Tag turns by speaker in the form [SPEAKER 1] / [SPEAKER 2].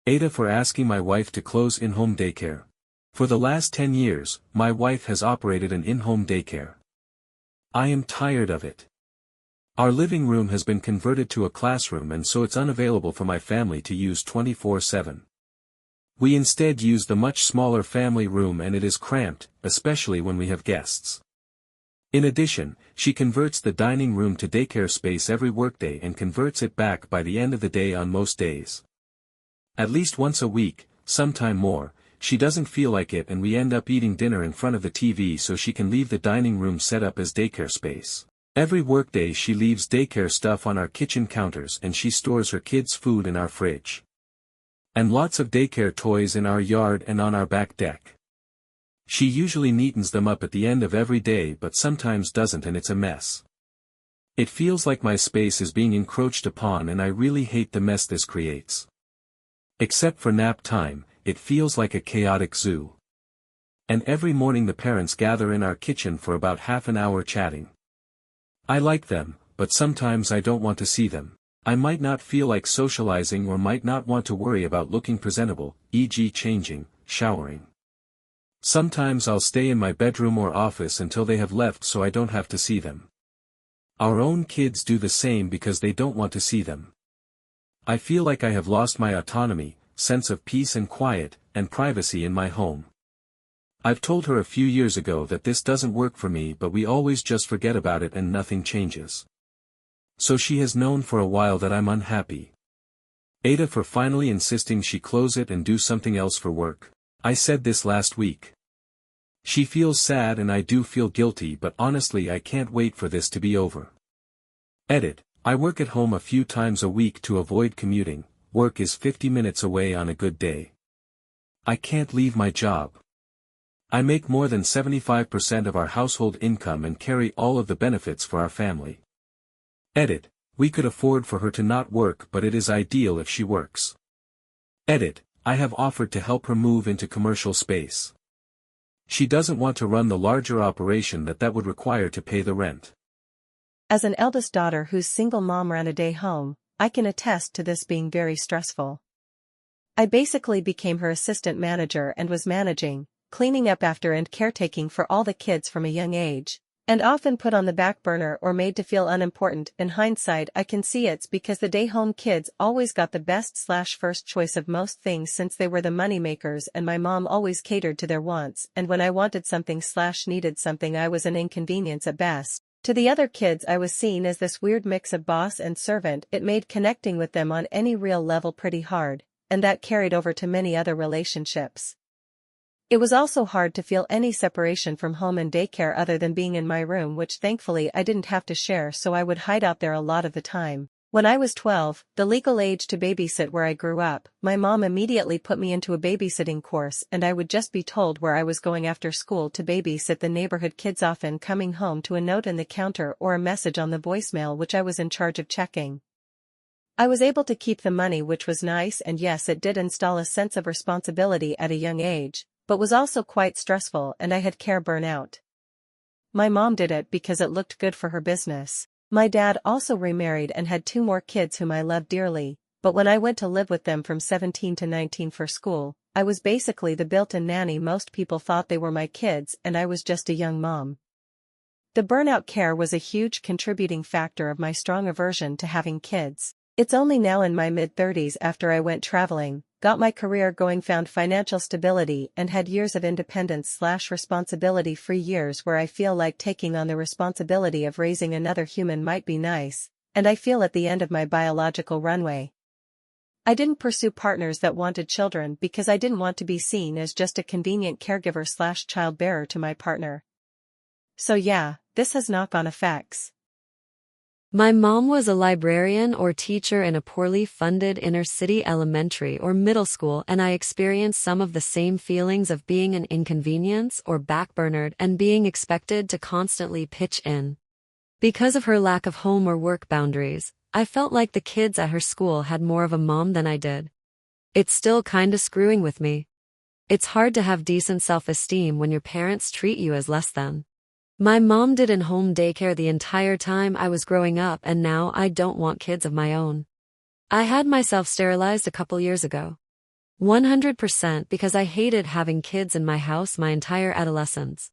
[SPEAKER 1] Ada for asking my wife to close in-home daycare. For the last 10 years, my wife has operated an in-home daycare. I am tired of it. Our living room has been converted to a classroom and so it's unavailable for my family to use 24/7. We instead use the much smaller family room and it is cramped, especially when we have guests. In addition, she converts the dining room to daycare space every workday and converts it back by the end of the day on most days. At least once a week, sometime more, she doesn't feel like it and we end up eating dinner in front of the TV so she can leave the dining room set up as daycare space. Every workday she leaves daycare stuff on our kitchen counters and she stores her kids' food in our fridge. And lots of daycare toys in our yard and on our back deck. She usually neatens them up at the end of every day but sometimes doesn't and it's a mess. It feels like my space is being encroached upon and I really hate the mess this creates. Except for nap time, it feels like a chaotic zoo. And every morning the parents gather in our kitchen for about half an hour chatting. I like them, but sometimes I don't want to see them. I might not feel like socializing or might not want to worry about looking presentable, e.g. changing, showering. Sometimes I'll stay in my bedroom or office until they have left so I don't have to see them. Our own kids do the same because they don't want to see them. I feel like I have lost my autonomy, sense of peace and quiet, and privacy in my home. I've told her a few years ago that this doesn't work for me but we always just forget about it and nothing changes. So she has known for a while that I'm unhappy. Ada for finally insisting she close it and do something else for work. I said this last week. She feels sad and I do feel guilty but honestly I can't wait for this to be over. Edit. I work at home a few times a week to avoid commuting. Work is 50 minutes away on a good day. I can't leave my job. I make more than 75% of our household income and carry all of the benefits for our family. Edit. We could afford for her to not work but it is ideal if she works. Edit. I have offered to help her move into commercial space. She doesn't want to run the larger operation that would require to pay the rent.
[SPEAKER 2] As an eldest daughter whose single mom ran a day home, I can attest to this being very stressful. I basically became her assistant manager and was managing, cleaning up after and caretaking for all the kids from a young age, and often put on the back burner or made to feel unimportant. In hindsight I can see it's because the day-home kids always got the best/first choice of most things since they were the moneymakers and my mom always catered to their wants and when I wanted something/needed something I was an inconvenience at best. To the other kids I was seen as this weird mix of boss and servant. It made connecting with them on any real level pretty hard, and that carried over to many other relationships. It was also hard to feel any separation from home and daycare other than being in my room, which thankfully I didn't have to share, so I would hide out there a lot of the time. When I was 12, the legal age to babysit where I grew up, my mom immediately put me into a babysitting course and I would just be told where I was going after school to babysit the neighborhood kids, often coming home to a note in the counter or a message on the voicemail which I was in charge of checking. I was able to keep the money, which was nice, and yes, it did install a sense of responsibility at a young age, but was also quite stressful and I had care burnout. My mom did it because it looked good for her business. My dad also remarried and had 2 more kids whom I loved dearly, but when I went to live with them from 17 to 19 for school, I was basically the built-in nanny. Most people thought they were my kids and I was just a young mom. The burnout care was a huge contributing factor of my strong aversion to having kids. It's only now in my mid-30s, after I went traveling, got my career going, found financial stability and had years of independence/responsibility-free years where I feel like taking on the responsibility of raising another human might be nice, and I feel at the end of my biological runway. I didn't pursue partners that wanted children because I didn't want to be seen as just a convenient caregiver/child bearer to my partner. So yeah, this has knock-on effects.
[SPEAKER 3] My mom was a librarian or teacher in a poorly funded inner-city elementary or middle school, and I experienced some of the same feelings of being an inconvenience or backburnered and being expected to constantly pitch in. Because of her lack of home or work boundaries, I felt like the kids at her school had more of a mom than I did. It's still kinda screwing with me. It's hard to have decent self-esteem when your parents treat you as less than. My mom did in-home daycare the entire time I was growing up, and now I don't want kids of my own. I had myself sterilized a couple years ago. 100% because I hated having kids in my house my entire adolescence.